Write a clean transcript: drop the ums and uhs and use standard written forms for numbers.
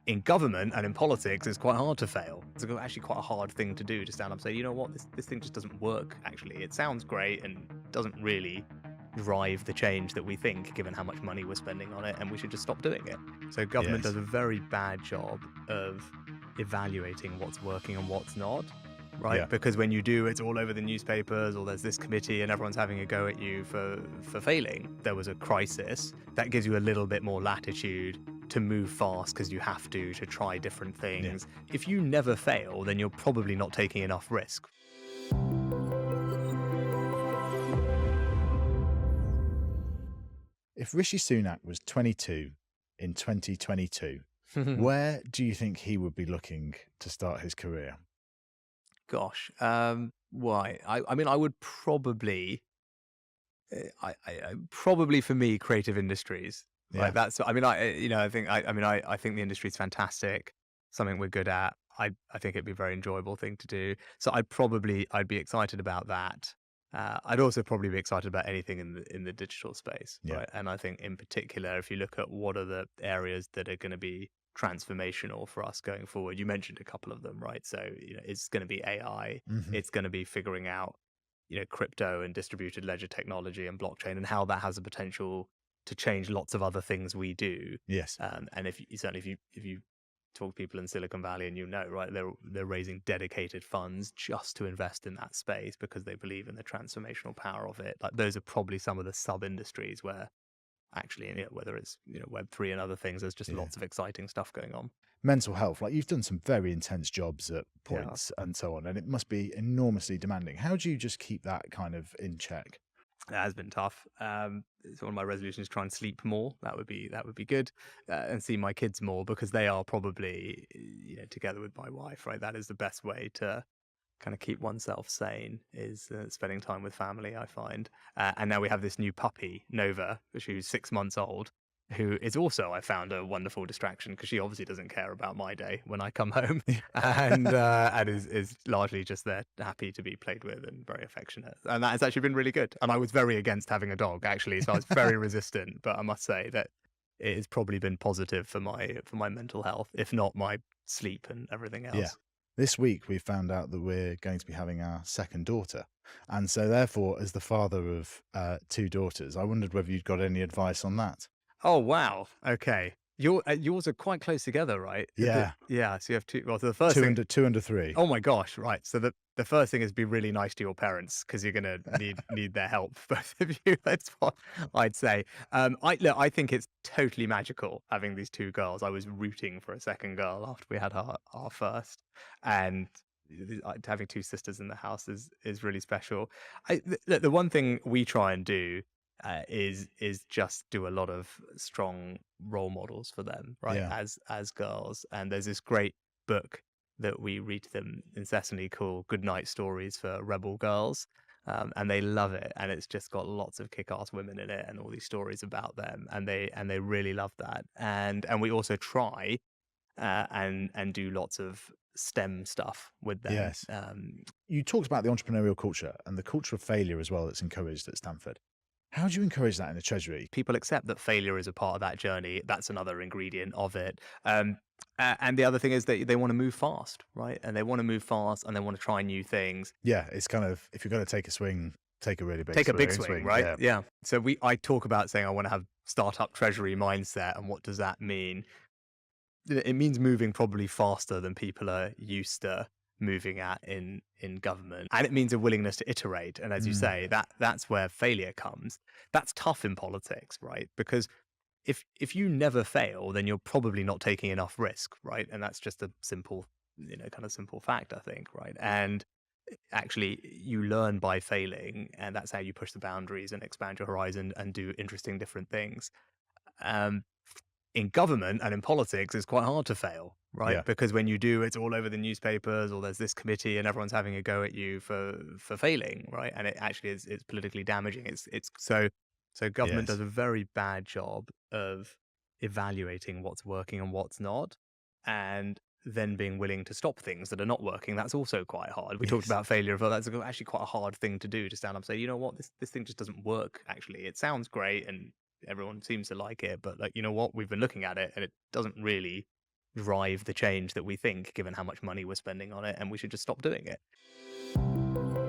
in government and in politics, it's quite hard to fail. It's actually quite a hard thing to do, to stand up and say, you know what, this thing just doesn't work. Actually, it sounds great and doesn't really drive the change that we think, given how much money we're spending on it, and we should just stop doing it. So government Yes. does a very bad job of evaluating what's working and what's not. Right, Yeah. because when you do, it's all over the newspapers, or there's this committee, and everyone's having a go at you for failing. There was a crisis that gives you a little bit more latitude to move fast because you have to try different Yeah. things. If you never fail, then you're probably not taking enough risk. If Rishi Sunak was 22 in 2022, where do you think he would be looking to start his career? Gosh, why? I mean, I would probably, probably for me, creative industries. Right, Yeah. that's. I mean, I think the industry is fantastic. Something we're good at. I think it'd be a very enjoyable thing to do. So I'd be excited about that. I'd also probably be excited about anything in the digital space, Yeah. right? And I think in particular, if you look at what are the areas that are going to be transformational for us going forward, you mentioned a couple of them, right? So it's going to be AI. Hmm. It's going to be figuring out crypto and distributed ledger technology and blockchain and how that has the potential to change lots of other things we do. Yes. And certainly if you talk to people in Silicon Valley, and right, they're raising dedicated funds just to invest in that space because they believe in the transformational power of it. Like those are probably some of the sub industries where actually, whether it's Web3 and other things, there's just Yeah. lots of exciting stuff going on. Mental health, like you've done some very intense jobs at Yeah. points and so on, and it must be enormously demanding. How do you just keep that kind of in check? It has been tough. It's one of my resolutions is try and sleep more. That would be good, and see my kids more because they are probably together with my wife. Right, that is the best way to kind of keep oneself sane is spending time with family. I find, and now we have this new puppy Nova, who's 6 months old, who is also I found a wonderful distraction because she obviously doesn't care about my day when I come home, and is largely just there, happy to be played with and very affectionate, and that has actually been really good. And I was very against having a dog actually, so I was very resistant. But I must say that it has probably been positive for my mental health, if not my sleep and everything Yeah. else. This week we found out that we're going to be having our second daughter. And so therefore, as the father of two daughters, I wondered whether you'd got any advice on that. Oh, wow. Okay. Yours are quite close together, right? Yeah. Yeah. So you have two. Well, so the first Two thing. under two under three. Oh my gosh. Right. So the first thing is be really nice to your parents because you're gonna need their help, both of you. That's what I'd say. I think it's totally magical having these two girls. I was rooting for a second girl after we had our first, and having two sisters in the house is really special. The one thing we try and do is just do a lot of strong role models for them, right? Yeah. As girls, and there's this great book that we read to them incessantly called Good Night Stories for Rebel Girls. And they love it, and it's just got lots of kick-ass women in it, and all these stories about them, and they really love that. And we also try and do lots of STEM stuff with them. Yes. You talked about the entrepreneurial culture and the culture of failure as well that's encouraged at Stanford. How do you encourage that in the Treasury? People accept that failure is a part of that journey. That's another ingredient of it. And the other thing is that they want to move fast, right? And they want to move fast, and they want to try new things. Yeah, it's kind of if you're going to take a swing, take a really big Take a big swing. swing, right? Yeah. Yeah. So I talk about saying I want to have startup treasury mindset, and what does that mean? It means moving probably faster than people are used to moving at in government, and it means a willingness to iterate. And as you Mm, say, that's where failure comes. That's tough in politics, right? Because if you never fail, then you're probably not taking enough risk, right? And that's just a simple, kind of simple fact, I think, right? And actually, you learn by failing, and that's how you push the boundaries and expand your horizon and do interesting different things. Um, in government and in politics, it's quite hard to fail, right? yeah. Because when you do, it's all over the newspapers, or there's this committee, and everyone's having a go at you for failing, right? And it actually is it's politically damaging. It's so government Yes. does a very bad job of evaluating what's working and what's not, and then being willing to stop things that are not working. That's also quite hard. We talked Yes. about failure. That's actually quite a hard thing to do, to stand up and say, you know what, this thing just doesn't work. Actually, it sounds great and everyone seems to like it, but like, you know what, we've been looking at it and it doesn't really drive the change that we think, given how much money we're spending on it, and we should just stop doing it.